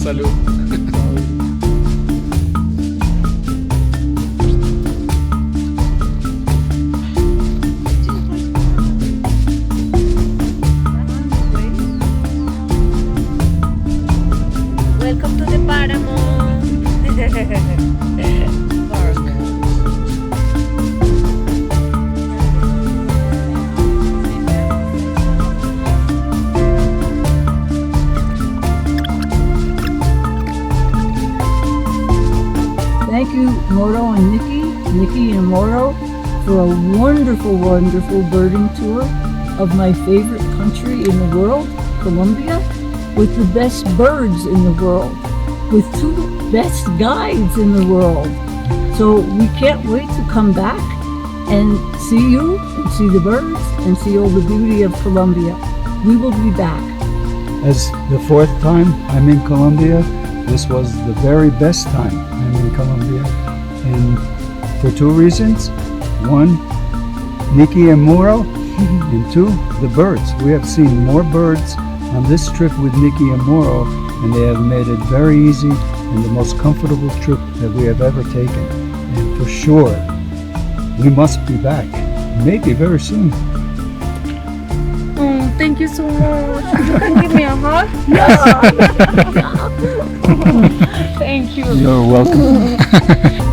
Salud. Welcome to the Paramount Park. Thank you, Moro and Nikki and Moro, for a wonderful, wonderful birding tour of my favorite country in the world, Colombia, with the best birds in the world, with two best guides in the world. So we can't wait to come back and see you, and see the birds, and see all the beauty of Colombia. We will be back. As the fourth time I'm in Colombia, this was the very best time I'm in Colombia. And for two reasons. One, Nikki and Moro, and two, the birds. We have seen more birds on this trip with Nikki and Moro, and they have made it very easy and the most comfortable trip that we have ever taken. And for sure, we must be back, maybe very soon. Oh, thank you so much. You can give me a hug? Yeah. Thank you. You're welcome.